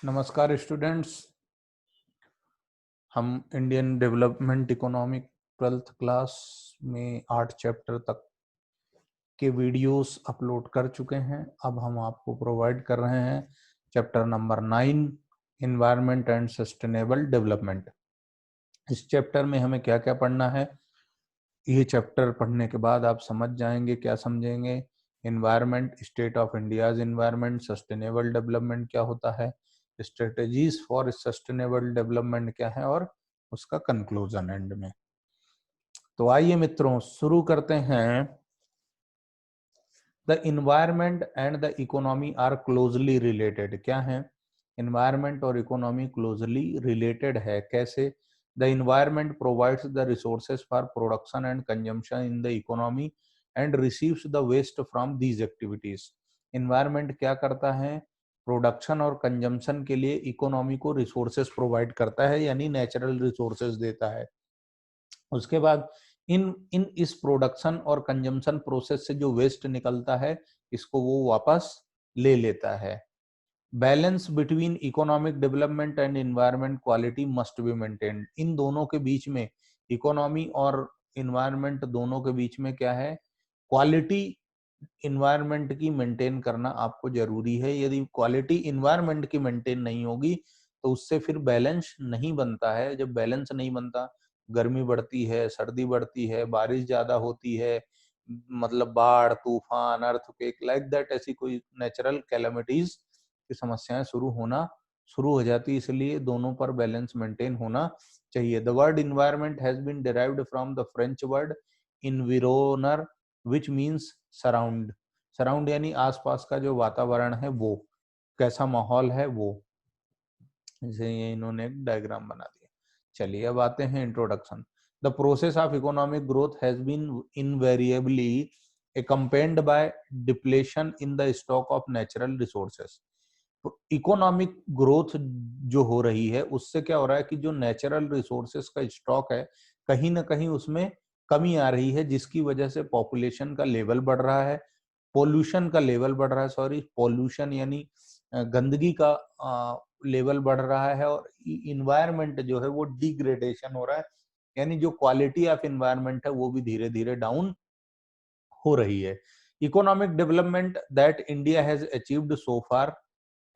नमस्कार स्टूडेंट्स। हम Indian development economic 12th class में 8 चैप्टर तक के वीडियोस अपलोड कर चुके हैं। अब हम आपको प्रोवाइड कर रहे हैं chapter number 9 environment and sustainable development. इस चैप्टर में हमें क्या क्या पढ़ना है, ये चैप्टर पढ़ने के बाद आप समझ जाएंगे। क्या समझेंगे? Environment, state of India's environment, sustainable development क्या होता है, स्ट्रेटजीज फॉर सस्टेनेबल डेवलपमेंट क्या है, और उसका कंक्लूजन एंड में। तो आइए मित्रों शुरू करते हैं। The environment and the economy are closely related. क्या है? इन्वायरमेंट और इकोनॉमी क्लोजली रिलेटेड है। कैसे? The environment provides the resources for production and consumption in the economy and receives the waste from these activities. Environment क्या करता है? Production और consumption के लिए इकोनॉमी को रिसोर्सेज प्रोवाइड करता है, यानी नेचुरल रिसोर्सेज देता है। उसके बाद इन इन इस प्रोडक्शन और कंजम्पशन प्रोसेस से जो वेस्ट निकलता है, इसको वो वापस ले लेता है। Balance between economic development and environment quality must be maintained. इन दोनों के बीच में, इकोनॉमी और एनवायरनमेंट दोनों के बीच में क्या है? क्वालिटी इन्वायरमेंट की मेंटेन करना आपको जरूरी है। यदि क्वालिटी इन्वायरमेंट की मेंटेन नहीं होगी तो उससे फिर बैलेंस नहीं बनता है। जब बैलेंस नहीं बनता, गर्मी बढ़ती है, सर्दी बढ़ती है, बारिश ज्यादा होती है, मतलब बाढ़, तूफान, अर्थक्वेक, लाइक दैट, ऐसी कोई नेचुरल कैलामिटीज की समस्याएं शुरू हो जाती है। इसलिए दोनों पर बैलेंस मेंटेन होना चाहिए। The word environment has been derived from the French word environner which means surround. Surround यानी आसपास का जो वातावरण है, वो कैसा माहौल है वो। जैसे ये इन्होंने एक डायग्राम बना दिया। चलिए अब आते हैं introduction. The process of economic growth has been invariably accompanied by depletion in the stock of natural resources। तो इकोनॉमिक ग्रोथ जो हो रही है, उससे क्या हो रहा है कि जो नेचुरल रिसोर्सेस का स्टॉक है, कहीं ना कहीं उसमें कमी आ रही है, जिसकी वजह से पॉपुलेशन का लेवल बढ़ रहा है, पोल्यूशन का लेवल बढ़ रहा है, सॉरी पोल्यूशन यानी गंदगी का लेवल बढ़ रहा है, और इन्वायरमेंट जो है वो डिग्रेडेशन हो रहा है, यानी जो क्वालिटी ऑफ इन्वायरमेंट है वो भी धीरे धीरे डाउन हो रही है। Economic development that India has achieved so far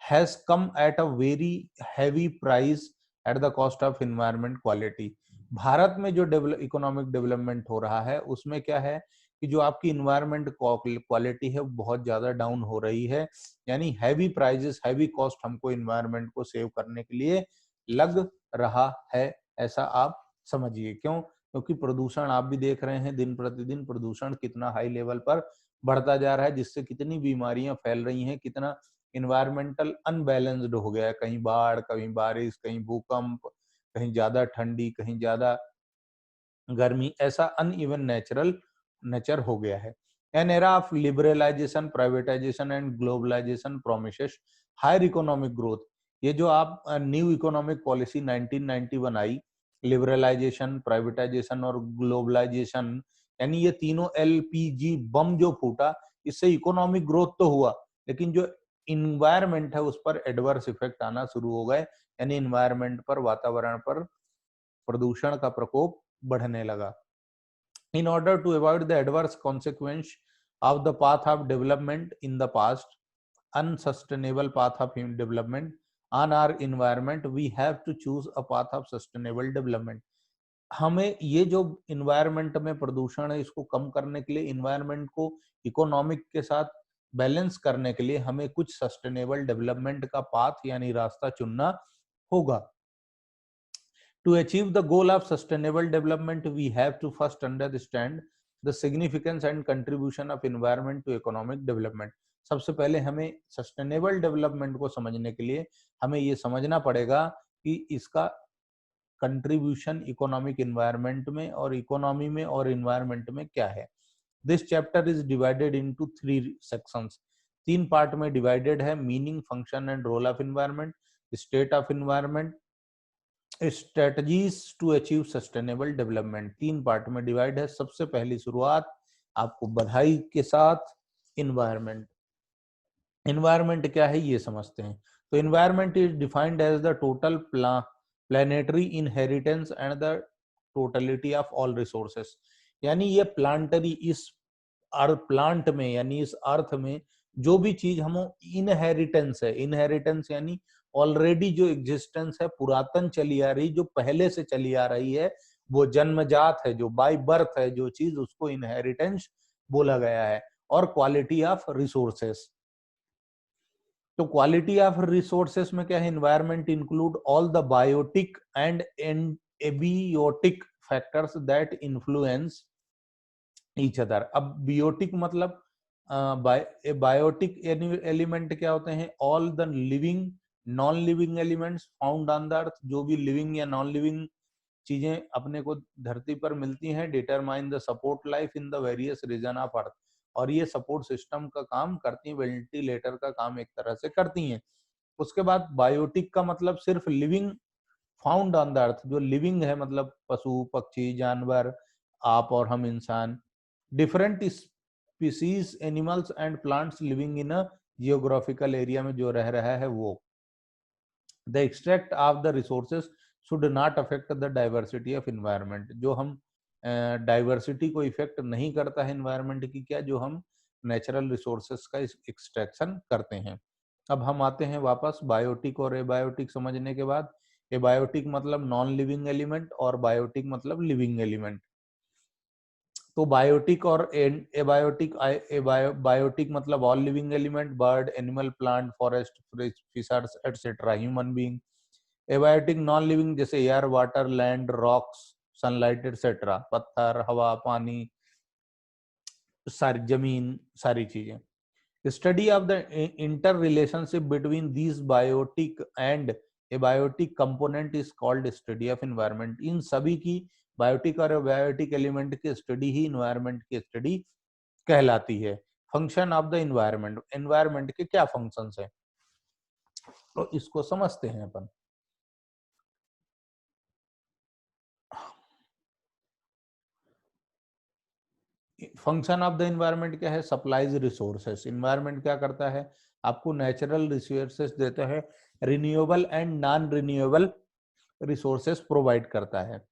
has come at a very heavy price at the cost of environment quality. Bharat में जो इकोनॉमिक डेवलपमेंट हो रहा है, उसमें क्या है कि जो आपकी इन्वायरमेंट क्वालिटी है बहुत ज्यादा डाउन हो रही है, यानी हैवी प्राइजेस, हैवी कॉस्ट हमको इन्वायरमेंट को सेव करने के लिए लग रहा है। ऐसा आप समझिए। क्यों? क्योंकि प्रदूषण आप भी देख रहे हैं, दिन प्रतिदिन प्रदूषण कितना हाई लेवल पर बढ़ता जा रहा है, जिससे कितनी बीमारियां फैल रही हैं, कितना इन्वायरमेंटल अनबैलेंस्ड हो गया है। कहीं बाढ़, कहीं बारिश, कहीं भूकंप, कहीं ज्यादा ठंडी, कहीं ज्यादा गर्मी, ऐसा अनइवन नेचर हो गया है। An era of liberalisation, privatisation and globalisation promises higher economic growth. ये जो आप न्यू इकोनॉमिक पॉलिसी 1991 आई, लिबरलाइजेशन, प्राइवेटाइजेशन और ग्लोबलाइजेशन, यानी ये तीनों एलपीजी बम जो फूटा, इससे इकोनॉमिक ग्रोथ तो हुआ, लेकिन जो इन्वायरमेंट है उस पर एडवर्स इफेक्ट आना शुरू हो गए, यानी इन्वायरमेंट पर, वातावरण पर प्रदूषण का प्रकोप बढ़ने लगा। In order to avoid the adverse consequence of the path of development in the past, unsustainable path of development on our environment, we have to choose a path of sustainable development। हमें ये जो environment में प्रदूषण है, इसको कम करने के लिए, इन्वायरमेंट को इकोनॉमिक के साथ बैलेंस करने के लिए, हमें कुछ सस्टेनेबल डेवलपमेंट का पाथ यानी रास्ता चुनना होगा। To achieve the goal of sustainable development, we have to first understand the significance and contribution of environment to economic development। सबसे पहले हमें सस्टेनेबल डेवलपमेंट को समझने के लिए हमें ये समझना पड़ेगा कि इसका कंट्रीब्यूशन इकोनॉमिक इन्वायरमेंट में और इकोनॉमी में और इन्वायरमेंट में क्या है। This chapter is divided into 3 sections. 3 part में डिवाइडेड है। Meaning, function and role of environment, state of environment, strategies to achieve sustainable development. 3 part में डिवाइड है। सबसे पहली शुरुआत आपको बधाई के साथ, इन्वायरमेंट। एनवायरमेंट क्या है ये समझते हैं। तो environment is defined as the total planetary inheritance and the totality of all resources. यानी ये प्लांटरी, इस प्लांट में यानी इस अर्थ में जो भी चीज हम इनहेरिटेंस है, इनहेरिटेंस यानी ऑलरेडी जो एग्जिस्टेंस है, पुरातन चली आ रही, जो पहले से चली आ रही है, वो जन्मजात है, जो बाय बर्थ है जो चीज, उसको इनहेरिटेंस बोला गया है। और क्वालिटी ऑफ रिसोर्सेस, तो क्वालिटी ऑफ रिसोर्सेस में क्या है, environment include all the biotic and abiotic factors that influence each other. अब बियोटिक मतलब बायोटिक एलिमेंट क्या होते हैं, all the living non living elements found on the earth, जो भी लिविंग या नॉन लिविंग चीजें अपने को धरती पर मिलती हैं, determine the support life in the various region of earth. और ये सपोर्ट सिस्टम का काम करती हैं, वेंटिलेटर का काम एक तरह से करती हैं। उसके बाद बायोटिक का मतलब सिर्फ living found on the earth, जो लिविंग है मतलब पशु पक्षी जानवर, आप और हम इंसान, different species animals and plants living in a geographical area में जो रह रहा है वो। The extract of the resources should not affect the diversity of environment. जो हम डाइवर्सिटी को इफेक्ट नहीं करता है इन्वायरमेंट की, क्या, जो हम नेचुरल रिसोर्सेज का एक्सट्रैक्शन करते हैं। अब हम आते हैं वापस बायोटिक और एबायोटिक समझने के बाद। एबायोटिक मतलब नॉन लिविंग एलिमेंट और बायोटिक मतलब लिविंग एलिमेंट। तो बायोटिक और एबायोटिक, बायोटिक मतलब all living element, bird animal plant forest fishers etcetera, human being. Abiotic non living जैसे air water land rocks sunlight etcetera, पत्थर हवा पानी सारी जमीन सारी चीजें। Study of the inter relationship between these biotic and abiotic component is called study of environment. इन सभी की, बायोटिक और एबायोटिक एलिमेंट की स्टडी ही एनवायरनमेंट की स्टडी कहलाती है। Function of the environment, environment के क्या फंक्शंस हैं, तो इसको समझते हैं अपन। फंक्शन ऑफ द एनवायरनमेंट क्या है, सप्लाइज रिसोर्सेस। एनवायरनमेंट क्या करता है, आपको नेचुरल रिसोर्सेस देता है, renewable and non renewable resources provide करता है।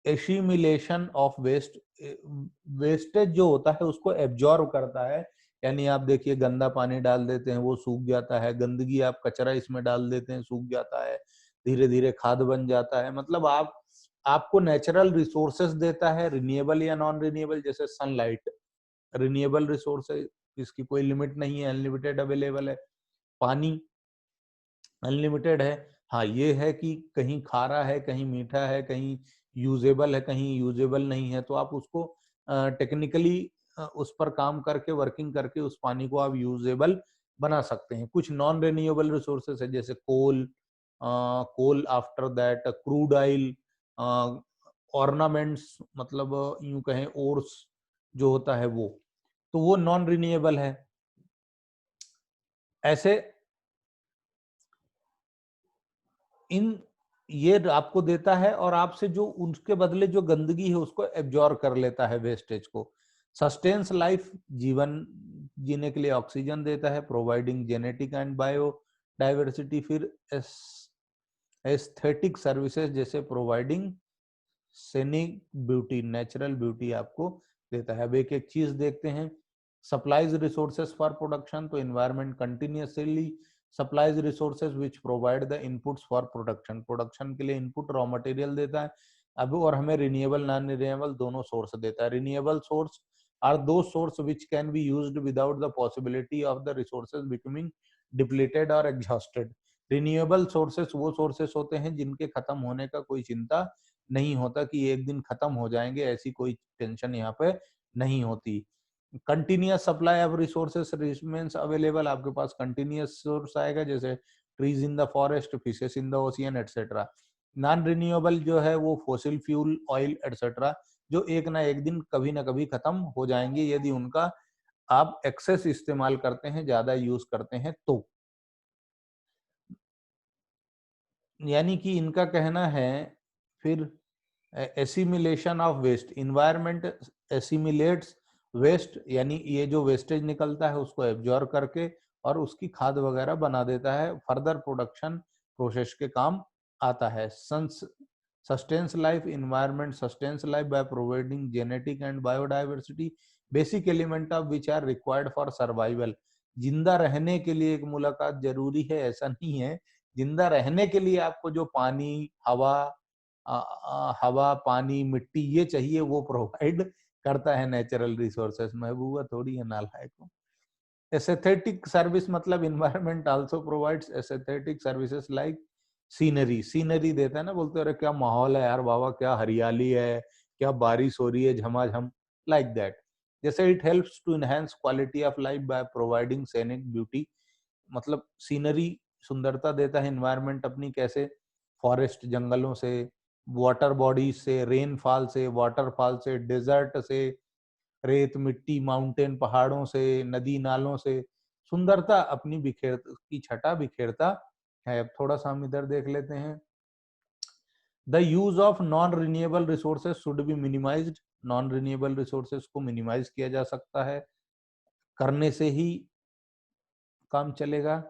एसिमिलेशन ऑफ वेस्ट, वेस्टेज जो होता है उसको एब्जॉर्ब करता है। यानी आप देखिए गंदा पानी डाल देते हैं वो सूख जाता है, गंदगी आप कचरा इसमें डाल देते हैं सूख जाता है, धीरे धीरे खाद बन जाता है। मतलब आपको नेचुरल रिसोर्सेस देता है, रिन्यूएबल या नॉन रिन्यूएबल। जैसे सनलाइट रिन्यूएबल रिसोर्स है, इसकी कोई लिमिट नहीं है, अनलिमिटेड अवेलेबल है। पानी अनलिमिटेड है। हाँ ये है कि कहीं खारा है, कहीं मीठा है, कहीं यूजेबल है, कहीं यूजेबल नहीं है, तो आप उसको टेक्निकली उस पर काम करके वर्किंग करके उस पानी को आप यूजेबल बना सकते हैं। कुछ नॉन रिन्यूएबल रिसोर्सेस है जैसे coal, coal after that crude oil, ornaments मतलब यूं कहें ओर्स जो होता है वो, तो वो नॉन रिन्यूएबल है। ऐसे इन ये आपको देता है और आपसे जो उसके बदले जो गंदगी है उसको एब्जॉर्ब कर लेता है वेस्टेज को। सस्टेन्स लाइफ, जीवन जीने के लिए ऑक्सीजन देता है, providing genetic and bio diversity. फिर एस्थेटिक सर्विसेज जैसे providing scenic beauty, natural beauty आपको देता है। अब एक एक चीज देखते हैं। सप्लाइज रिसोर्सेज फॉर प्रोडक्शन, तो environment continuously supplies resources which provide the inputs for production, production के लिए इनपुट रॉ मटेरियल देता है। अब और हमें रिन्यूएबल नॉन रिन्यूएबल दोनों सोर्स देता है। रिन्यूएबल सोर्स आर दो source which can be used without the possibility of the resources becoming depleted और एग्जॉस्टेड। रिन्यूएबल सोर्सेस वो सोर्सेस होते हैं जिनके खत्म होने का कोई चिंता नहीं होता कि एक दिन खत्म हो जाएंगे, ऐसी कोई टेंशन यहाँ पे नहीं होती। Continuous supply of resources remains available, आपके पास कंटिन्यूअस सोर्स आएगा जैसे trees in the forest, fishes in the ocean etcetera. Non renewable जो है वो फोसिल फ्यूल ऑयल एटसेट्रा, जो एक ना एक दिन कभी ना कभी खत्म हो जाएंगे यदि उनका आप एक्सेस इस्तेमाल करते हैं, ज्यादा यूज करते हैं तो। यानी कि इनका कहना है फिर assimilation of waste, environment assimilates waste, यानी ये जो वेस्टेज निकलता है उसको एब्जॉर्ब करके और उसकी खाद वगैरह बना देता है, फर्दर प्रोडक्शन प्रोसेस के काम आता है। sustains life, environment sustains life by providing genetic and biodiversity, basic element of which are required for survival। जिंदा रहने के लिए एक मुलाकात जरूरी है ऐसा नहीं है, जिंदा रहने के लिए आपको जो पानी, हवा, पानी, मिट्टी ये चाहिए वो प्रोवाइड करता है नेचुरल रिसोर्सेस। महबूबा थोड़ी है नालायक को। एस्थेटिक सर्विस मतलब environment also provides aesthetic services like scenery. Scenery देता है ना, बोलते अरे क्या माहौल है यार बाबा, क्या हरियाली है, क्या बारिश हो रही है झमाझम, लाइक दैट। जैसे it helps to enhance quality of life by providing scenic beauty, मतलब सीनरी सुंदरता देता है इन्वायरमेंट अपनी, कैसे, फॉरेस्ट जंगलों से, वाटर बॉडीज से, रेनफॉल से, वाटरफॉल से, डेजर्ट से, रेत मिट्टी, माउंटेन पहाड़ों से, नदी नालों से सुंदरता अपनी बिखेर की छटा बिखेरता है। अब थोड़ा सा हम इधर देख लेते हैं। The use of non renewable resources should be minimised. Non renewable resources को मिनिमाइज किया जा सकता है, करने से ही काम चलेगा।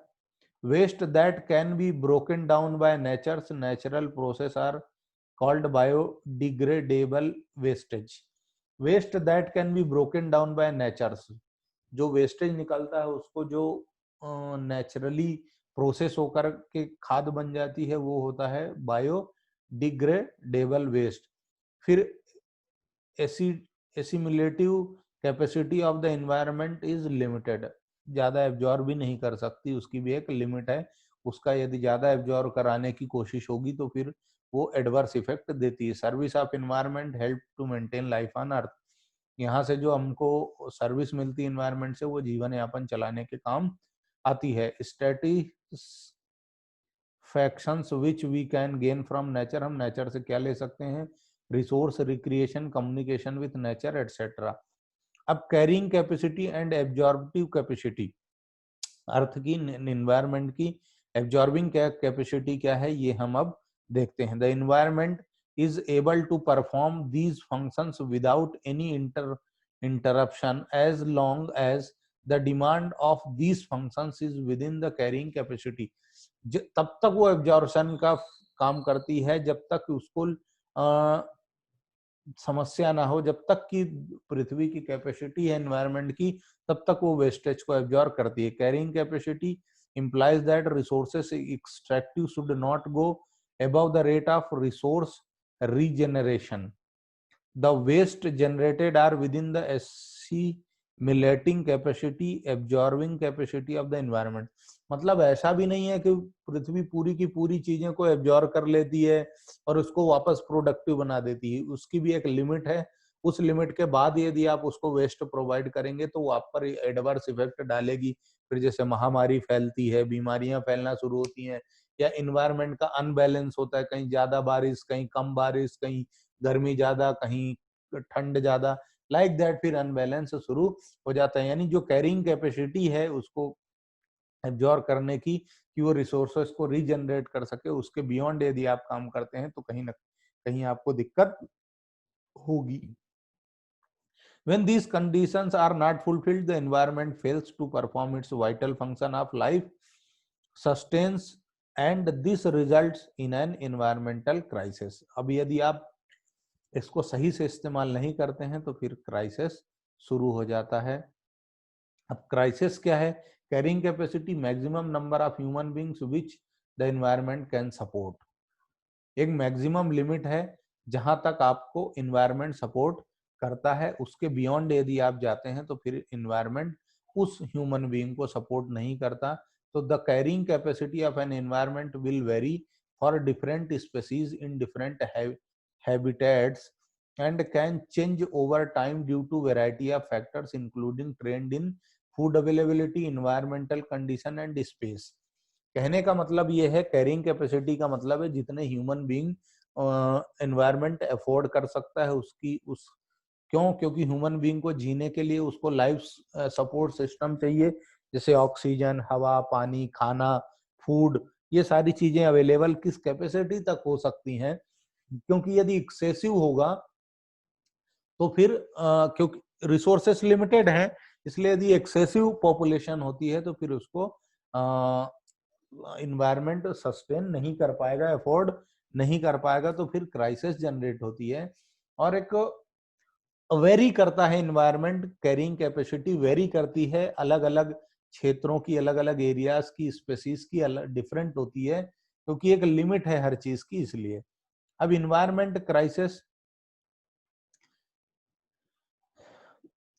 Waste that can be broken down by nature's natural process are called biodegradable wastage. Waste that can be broken down by nature's, जो वेस्टेज निकलता है उसको जो नेचुरली प्रोसेस होकर के खाद बन जाती है वो होता है बायोडिग्रेडेबल वेस्ट। फिर assimilative capacity of the environment is limited, ज्यादा एब्जॉर्ब भी नहीं कर सकती, उसकी भी एक लिमिट है। उसका यदि ज्यादा एब्जॉर्ब कराने की कोशिश होगी तो फिर वो एडवर्स इफेक्ट देती है। Service of environment help to maintain life on earth. यहाँ से जो हमको सर्विस मिलती है एनवायरनमेंट से वो जीवन यापन चलाने के काम आती है। Satisfactions which we can gain from nature, हम नेचर से क्या ले सकते हैं, resource, recreation, communication with nature etcetera. अब caring capacity and absorptive capacity, earth की, एनवायरनमेंट की एब्जॉर्बिंग कैपेसिटी क्या है ये हम अब देखते हैं। The environment is able to perform these functions without any interruption as long as the demand of these functions is within the carrying capacity। तब तक वो एब्जॉर्प्शन का काम करती है जब तक उसको समस्या ना हो, जब तक कि पृथ्वी की कैपेसिटी है एनवायरनमेंट की तब तक वो वेस्टेज को एब्जॉर्ब करती है। Carrying capacity implies that resources extractive should not go above the rate of resource regeneration। The waste generated are within the assimilating capacity, absorbing capacity of the environment। मतलब ऐसा भी नहीं है कि पृथ्वी पूरी की पूरी चीजें को एब्जॉर्ब कर लेती है और उसको वापस प्रोडक्टिव बना देती है, उसकी भी एक लिमिट है। उस लिमिट के बाद यदि आप उसको वेस्ट प्रोवाइड करेंगे तो वो आप पर एडवर्स इफेक्ट डालेगी। फिर जैसे महामारी फैलती है, बीमारियां फैलना शुरू होती हैं, या इन्वायरमेंट का अनबैलेंस होता है, कहीं ज्यादा बारिश, कहीं कम बारिश, कहीं गर्मी ज्यादा, कहीं ठंड ज्यादा, लाइक दैट, फिर अनबैलेंस शुरू हो जाता है। यानी जो कैरिंग कैपेसिटी है उसको एब्जॉर्ब करने की, कि वो रिसोर्सेस को रीजनरेट कर सके, उसके बियॉन्ड यदि आप काम करते हैं तो कहीं ना कहीं आपको दिक्कत होगी। When these conditions are not fulfilled, the environment fails to perform its vital function of life sustains and this results in an environmental crisis। अब यदि आप इसको सही से इस्तेमाल नहीं करते हैं तो फिर क्राइसिस शुरू हो जाता है। अब क्राइसिस क्या है, carrying capacity, maximum number of human beings which the environment can support. एक मैक्सिमम लिमिट है जहां तक आपको एनवायरनमेंट सपोर्ट करता है, उसके बियॉन्ड यदि आप जाते हैं तो फिर एनवायरनमेंट उस ह्यूमन बीइंग को सपोर्ट नहीं करता। तो the carrying capacity of an environment will vary for different species in different habitats and can change over time due to variety of factors including trend in food availability, environmental condition and space। कहने का मतलब ये है, carrying capacity का मतलब है जितने human being environment afford कर सकता है उसकी उस क्यों, क्योंकि ह्यूमन बीइंग को जीने के लिए उसको लाइफ सपोर्ट सिस्टम चाहिए, जैसे ऑक्सीजन, हवा, पानी, खाना, फूड, ये सारी चीजें अवेलेबल किस कैपेसिटी तक हो सकती हैं। क्योंकि यदि एक्सेसिव होगा तो फिर क्योंकि रिसोर्सेस लिमिटेड हैं, इसलिए यदि एक्सेसिव पॉपुलेशन होती है तो फिर उसको इन्वायरमेंट सस्टेन नहीं कर पाएगा, अफोर्ड नहीं कर पाएगा, तो फिर क्राइसिस जनरेट होती है। और एक वेरी करता है इन्वायरमेंट, कैरिंग कैपेसिटी वेरी करती है, अलग अलग क्षेत्रों की, अलग अलग एरियाज की, स्पेसीज की अलग डिफरेंट होती है, क्योंकि एक लिमिट है हर चीज की। इसलिए अब इन्वायरमेंट क्राइसिस,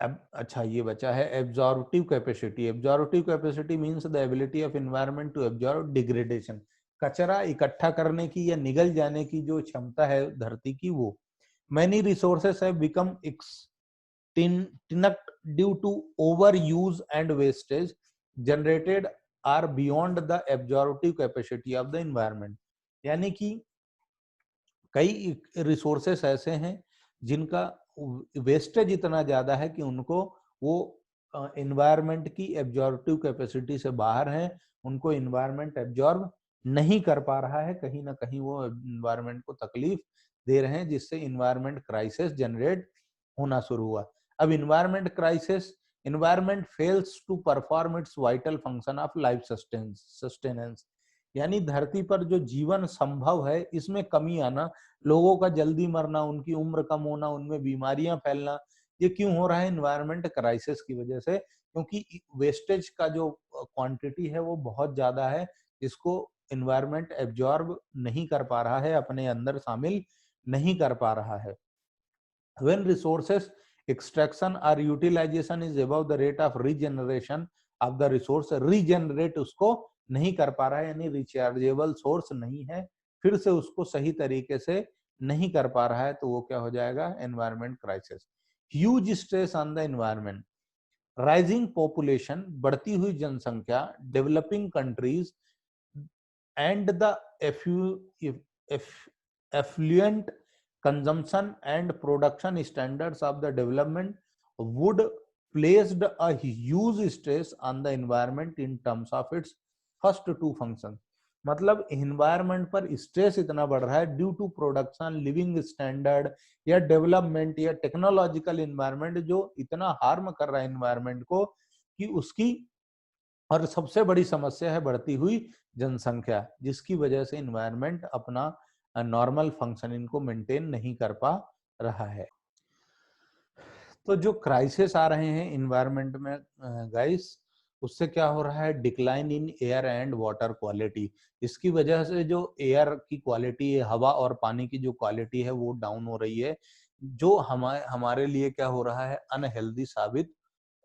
अब अच्छा ये बचा है absorptive capacity. Absorptive capacity means the ability of environment to absorb degradation. कचरा इकट्ठा करने की या निगल जाने की जो क्षमता है धरती की, वो many resources have become extinct due to overuse and wastage generated are beyond the absorptive capacity of the environment। यानी कि कई रिसोर्सेस ऐसे हैं जिनका वेस्टेज इतना ज्यादा है कि उनको वो एनवायरनमेंट की एब्जॉर्बिव कैपेसिटी से बाहर है, उनको एनवायरनमेंट एब्जॉर्ब नहीं कर पा रहा है, कहीं ना कहीं वो एनवायरनमेंट को तकलीफ दे रहे हैं, जिससे एनवायरनमेंट क्राइसिस जनरेट होना शुरू हुआ। अब environment crisis, environment fails to perform its vital function of life sustenance. यानी धरती पर जो जीवन संभव है इसमें कमी आना, लोगों का जल्दी मरना, उनकी उम्र कम होना, उनमें बीमारियां फैलना, ये क्यों हो रहा है? एनवायरनमेंट क्राइसिस की वजह से। क्योंकि वेस्टेज का जो क्वांटिटी है वो बहुत ज्यादा है, जिसको एनवायरनमेंट एब्जॉर्ब नहीं कर पा रहा है, अपने अंदर शामिल नहीं कर पा रहा है। When resources extraction or utilization is above the rate of regeneration of the resource, regenerate उसको नहीं कर पा रहा है, यानी रिचार्जेबल सोर्स नहीं है, फिर से उसको सही तरीके से नहीं कर पा रहा है, तो वो क्या हो जाएगा? Environment crisis. Huge stress on the environment, rising population, बढ़ती हुई जनसंख्या, developing countries and the affluent consumption and production standards of the development would placed a huge stress on the environment in terms of its first two functions। मतलब environment पर stress इतना बढ़ रहा है due to production, living standard या development या technological environment, जो इतना हार्म कर रहा है एनवायरनमेंट को कि उसकी, और सबसे बड़ी समस्या है बढ़ती हुई जनसंख्या, जिसकी वजह से इन्वायरमेंट अपना नॉर्मल फंक्शनिंग को मेंटेन नहीं कर पा रहा है। तो जो क्राइसिस आ रहे हैं इन्वायरमेंट में गाइस, उससे क्या हो रहा है? Decline in air and water quality. इसकी वजह से जो एयर की क्वालिटी है, हवा और पानी की जो क्वालिटी है, वो डाउन हो रही है, जो हमारे लिए क्या हो रहा है? अनहेल्दी साबित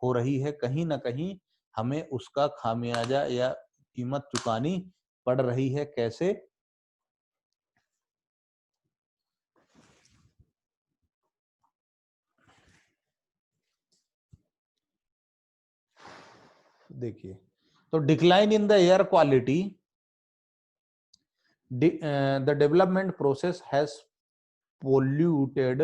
हो रही है। कहीं ना कहीं हमें उसका खामियाजा या कीमत चुकानी पड़ रही है। कैसे? देखिए, तो decline in the air quality, the development process has polluted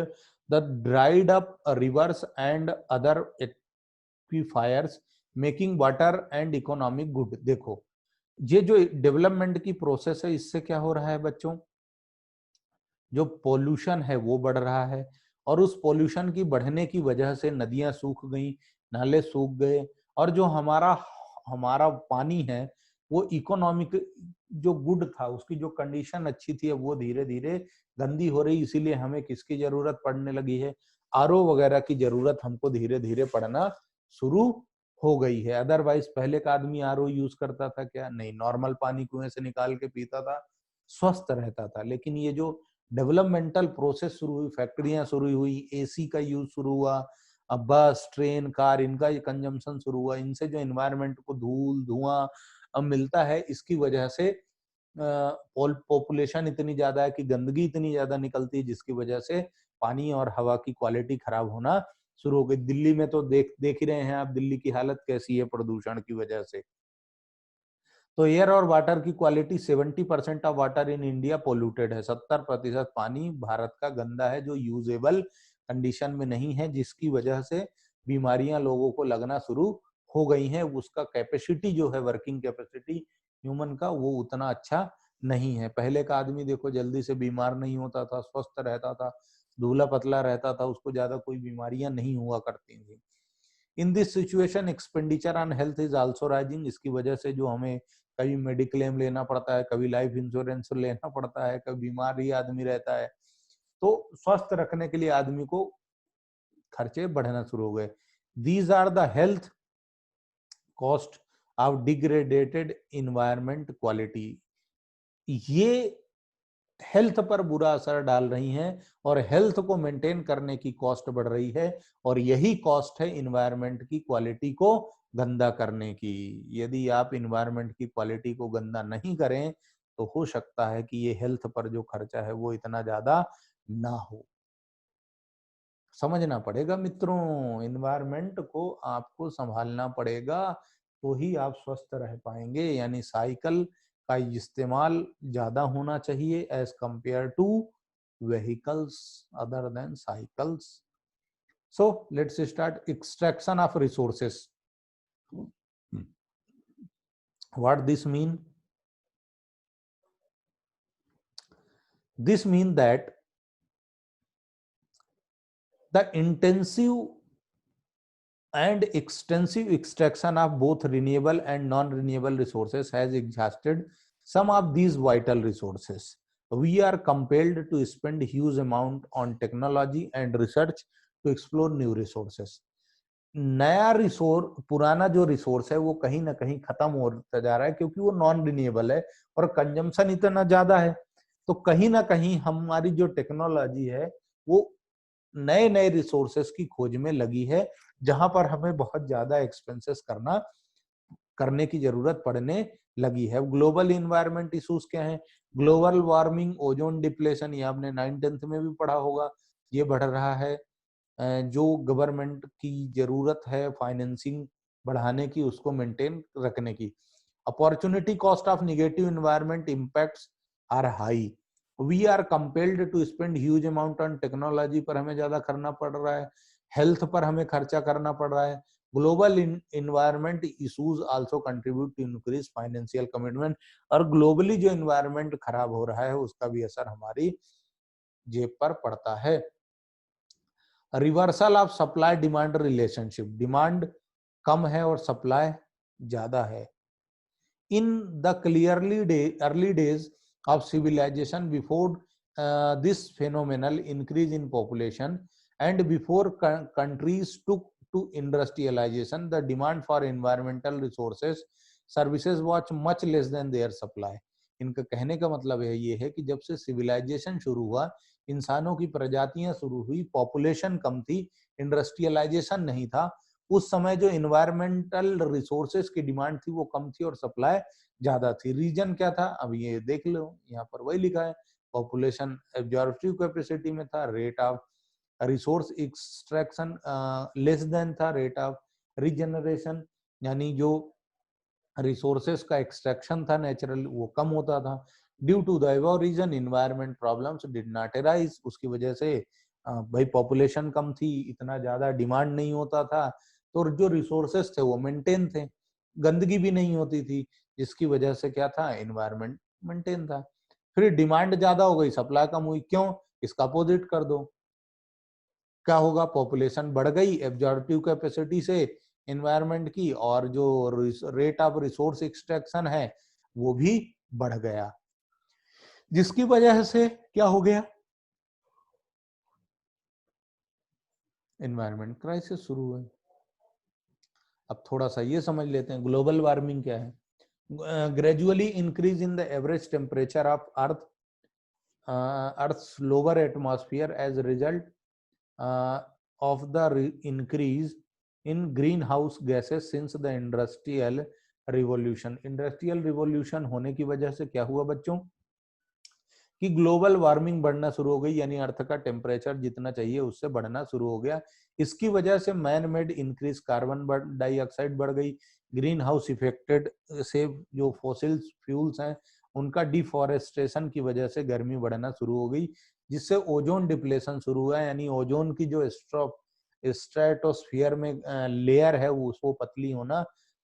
the dried up rivers and other aquifers, making water and economic good। देखो, ये जो डेवलपमेंट की प्रोसेस है, इससे क्या हो रहा है बच्चों? जो पोल्यूशन है वो बढ़ रहा है, और उस पोल्यूशन की बढ़ने की वजह से नदियां सूख गई, नाले सूख गए, और जो हमारा हमारा पानी है वो इकोनॉमिक जो गुड था, उसकी जो कंडीशन अच्छी थी, वो धीरे धीरे गंदी हो रही। इसीलिए हमें किसकी जरूरत पड़ने लगी है? आरओ वगैरह की जरूरत हमको धीरे धीरे पड़ना शुरू हो गई है। अदरवाइज पहले का आदमी आरओ यूज करता था क्या? नहीं, नॉर्मल पानी कुएं से निकाल के पीता था, स्वस्थ रहता था। लेकिन ये जो डेवलपमेंटल प्रोसेस शुरू हुई, फैक्ट्रियां शुरू हुई, एसी का यूज शुरू हुआ, अब बस, ट्रेन, कार, इनका ये कंजम्पशन शुरू हुआ, इनसे जो एनवायरनमेंट को धूल धुआं अब मिलता है, इसकी वजह से पॉपुलेशन इतनी ज्यादा है कि गंदगी इतनी ज्यादा निकलती है, जिसकी वजह से पानी और हवा की क्वालिटी खराब होना शुरू हो गई। दिल्ली में तो देख ही रहे हैं आप, दिल्ली की हालत कैसी है प्रदूषण की वजह से। तो एयर और वाटर की quality, 70% of water in India polluted है। 70% पानी भारत का गंदा है, जो यूजेबल कंडीशन में नहीं है, जिसकी वजह से बीमारियां लोगों को लगना शुरू हो गई हैं। उसका कैपेसिटी जो है, वर्किंग कैपेसिटी ह्यूमन का, वो उतना अच्छा नहीं है। पहले का आदमी देखो जल्दी से बीमार नहीं होता था, स्वस्थ रहता था, दूबला पतला रहता था, उसको ज्यादा कोई बीमारियां नहीं हुआ करती थी। In this situation expenditure on health is also rising. इसकी वजह से जो हमें कभी मेडिक्लेम लेना पड़ता है, कभी लाइफ इंश्योरेंस लेना पड़ता है, कभी बीमार ही आदमी रहता है, तो स्वस्थ रखने के लिए आदमी को खर्चे बढ़ना शुरू हो गए। These are the health cost of degradated environment quality. ये हेल्थ पर बुरा असर डाल रही हैं और हेल्थ को मेंटेन करने की कॉस्ट बढ़ रही है, और यही कॉस्ट है इन्वायरमेंट की क्वालिटी को गंदा करने की। यदि आप इन्वायरमेंट की क्वालिटी को गंदा नहीं करें तो हो सकता है कि ये हेल्थ पर जो खर्चा है वो इतना ज्यादा ना हो। समझना पड़ेगा मित्रों, इन्वायरमेंट को आपको संभालना पड़ेगा, तो ही आप स्वस्थ रह पाएंगे। यानी साइकिल का इस्तेमाल ज्यादा होना चाहिए as compare to vehicles other than cycles. So let's start extraction of resources. What this mean? This mean that the intensive and extensive extraction of both renewable and non-renewable resources has exhausted some of these vital resources. We are compelled to spend huge amount on technology and research to explore new resources. नया resource, पुराना जो resource है वो कहीं ना कहीं खत्म होता जा रहा है क्योंकि वो नॉन रिन्यूएबल है और कंजम्पशन इतना ज्यादा है। तो कहीं ना कहीं हमारी जो टेक्नोलॉजी है वो नए नए रिसोर्सेस की खोज में लगी है, जहां पर हमें बहुत ज्यादा एक्सपेंसेस करने की जरूरत पड़ने लगी है। ग्लोबल इन्वायरमेंट इश्यूज क्या हैं? ग्लोबल वार्मिंग, ओजोन डिप्लेशन, ये आपने 9th-10th में भी पढ़ा होगा, ये बढ़ रहा है। जो गवर्नमेंट की जरूरत है फाइनेंसिंग बढ़ाने की, उसको मेंटेन रखने की। Opportunity cost of negative environment impacts are high. We are compelled to spend huge amount on technology पर हमें ज्यादा करना पड़ रहा है, हेल्थ पर हमें खर्चा करना पड़ रहा है। Global environment issues also contribute to increase financial commitment. और ग्लोबली जो इन्वायरमेंट खराब हो रहा है उसका भी असर हमारी जेब पर पड़ता है। Reversal of supply demand relationship, demand कम है और सप्लाई ज्यादा है। In the early days of civilization, before this phenomenal increase in population and before countries took to industrialization, the demand for environmental resources services was much less than their supply. इनका कहने का मतलब है ये है कि जब से सिविलाइजेशन शुरू हुआ, इंसानों की प्रजातियां शुरू हुई, पॉपुलेशन कम थी, इंडस्ट्रियलाइजेशन नहीं था, उस समय जो इन्वायरमेंटल रिसोर्सेज की डिमांड थी वो कम थी और सप्लाई ज्यादा थी। रीजन क्या था? अब ये देख लो, यहाँ पर वही लिखा है, पॉपुलेशन एब्जॉर्प्टिव कैपेसिटी में था, rate of resource extraction less than था रेट ऑफ रीजनरेशन, यानी जो रिसोर्सेस का एक्सट्रैक्शन था नेचुरल वो कम होता था। Due to the above reason environment problems did not arise. उसकी वजह से भाई पॉपुलेशन कम थी, इतना ज्यादा डिमांड नहीं होता था, तो जो रिसोर्सेस थे वो मेंटेन थे, गंदगी भी नहीं होती थी, जिसकी वजह से क्या था, एनवायरमेंट मेंटेन था। फिर डिमांड ज्यादा हो गई, सप्लाई कम हुई, क्यों? इसका अपोजिट कर दो, क्या होगा? पॉपुलेशन बढ़ गई एब्जॉर्प्टिव कैपेसिटी से एनवायरमेंट की, और जो रेट ऑफ रिसोर्स एक्सट्रैक्शन है वो भी बढ़ गया, जिसकी वजह से क्या हो गया? एनवायरमेंट क्राइसिस शुरू हुए। अब थोड़ा सा ये समझ लेते हैं ग्लोबल वार्मिंग क्या है। Gradually increase in the average temperature of earth's lower atmosphere as a result of the increase in greenhouse gases since the industrial revolution. Industrial revolution होने की वजह से क्या हुआ बच्चों कि ग्लोबल वार्मिंग बढ़ना शुरू हो गई, यानी अर्थ का टेम्परेचर जितना चाहिए उससे बढ़ना शुरू हो गया। इसकी वजह से man made increase carbon dioxide बढ़ गई, ग्रीन हाउस इफेक्टेड से जो फॉसिल फ्यूल्स हैं उनका डिफॉरेस्टेशन की वजह से गर्मी बढ़ना शुरू हो गई, जिससे ओजोन डिप्लेशन शुरू हुआ, यानी ओजोन की जो स्ट्रेटोस्फियर में लेयर है वो पतली होना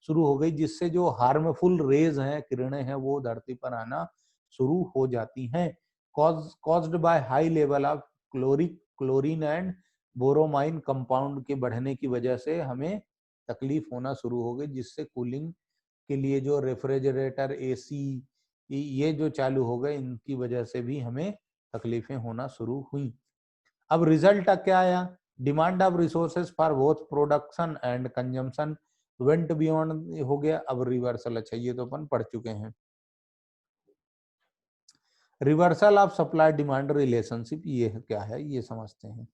शुरू हो गई, जिससे जो हार्मफुल रेज हैं, किरणें हैं, वो धरती पर आना शुरू हो जाती हैं। caused by high level of chlorine and bromine compound के बढ़ने की वजह से हमें तकलीफ होना शुरू हो गई, जिससे कूलिंग के लिए जो रेफ्रिजरेटर, एसी ये जो चालू हो गए, इनकी वजह से भी हमें तकलीफें होना शुरू हुई। अब रिजल्ट क्या आया? Demand of resources for both production and consumption went beyond हो गया। अब रिवर्सल, अच्छा ये तो अपन पढ़ चुके हैं। Reversal of supply demand relationship ये क्या है, ये समझते हैं।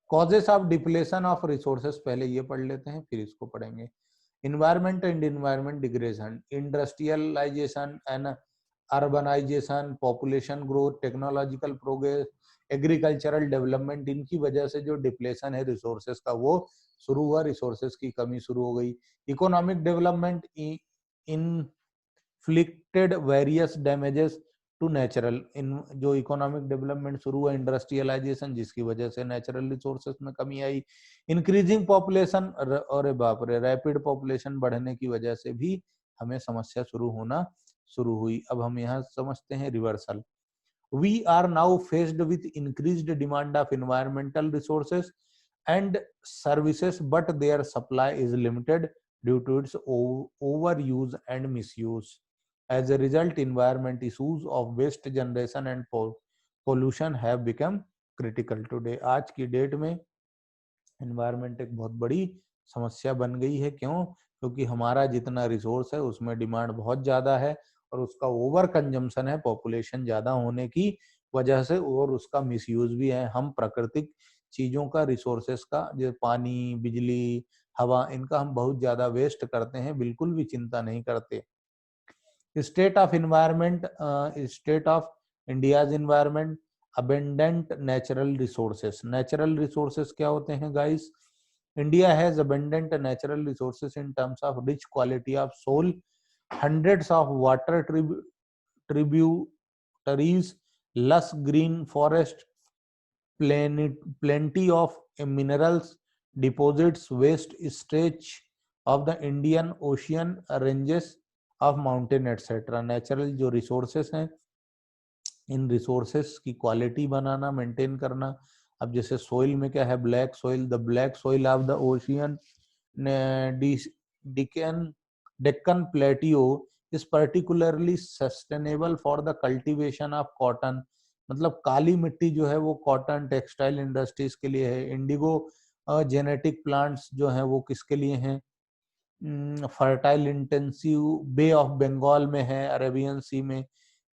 Causes of depletion of resources, पहले ये पढ़ लेते हैं फिर इसको पढ़ेंगे। Environment and environment degradation, industrialisation and urbanisation, population growth, technological progress, agricultural development, इनकी वजह से जो डिप्लेशन है रिसोर्सेज का वो शुरू हुआ, रिसोर्सेज की कमी शुरू हो गई। Economic development inflicted various damages to natural, इन जो इकोनॉमिक डेवलपमेंट शुरू हुआ, इंडस्ट्रियलाइजेशन, जिसकी वजह से नेचुरल रिसोर्सेज में कमी आई। इंक्रीजिंग पॉपुलेशन, और बाप रे, रैपिड पॉपुलेशन बढ़ने की वजह से भी हमें समस्या शुरू हुई। अब हम यहाँ समझते हैं reversal. We are now faced with increased demand of environmental resources and services, but their supply is limited due to its overuse and misuse. As a result, environment issues of waste generation and pollution have become critical today. आज की date में environment एक बहुत बड़ी समस्या बन गई है। क्यों? क्योंकि हमारा जितना रिसोर्स है उसमें डिमांड बहुत ज्यादा है और उसका ओवर कंजम्पशन है पॉपुलेशन ज्यादा होने की वजह से, और उसका मिसयूज भी है। हम प्राकृतिक चीजों का, रिसोर्सेस का, जैसे पानी, बिजली, हवा, इनका हम बहुत ज्यादा वेस्ट करते हैं, बिल्कुल भी चिंता नहीं करते। State of environment, state of India's environment, abundant natural resources. Natural resources क्या होते हैं guys? India has abundant natural resources in terms of rich quality of soil, hundreds of water tributaries, lush green forest, plenty of minerals deposits, vast stretch of the Indian Ocean, ranges of mountain etc. Natural जो resources हैं, इन resources की quality बनाना, maintain करना। अब जैसे soil में क्या है? Black soil, the black soil of the ocean Deccan प्लेटियो is particularly sustainable for the cultivation of cotton. मतलब काली मिट्टी जो है वो कॉटन टेक्सटाइल इंडस्ट्रीज के लिए है। इंडिगो जेनेटिक प्लांट्स जो हैं वो किसके लिए हैं? Fertile intensive bay of Bengal में है, अरेबियन सी में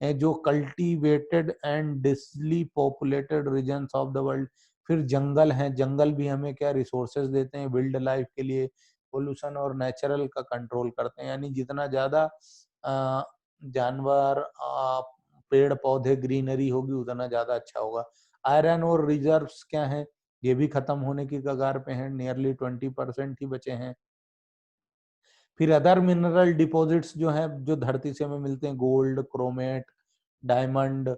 है, जो cultivated and densely populated regions of the world. फिर जंगल हैं, जंगल भी हमें क्या रिसोर्सेज देते हैं? वाइल्ड लाइफ के लिए, पोल्यूशन और नेचुरल का कंट्रोल करते हैं। यानी जितना ज्यादा जानवर, पेड़ पौधे, ग्रीनरी होगी उतना ज्यादा अच्छा होगा। आयरन और रिजर्व्स क्या हैं? ये भी खत्म होने की कगार पे हैं, नियरली 20% ही बचे हैं। फिर अदर मिनरल डिपॉजिट्स जो हैं, जो धरती से हमें मिलते हैं, गोल्ड, क्रोमेट, डायमंड,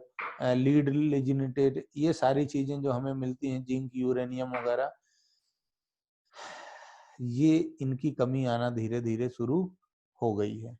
लीड, लिग्निटेट, ये सारी चीजें जो हमें मिलती हैं, जिंक, यूरेनियम वगैरह, ये इनकी कमी आना धीरे धीरे शुरू हो गई है।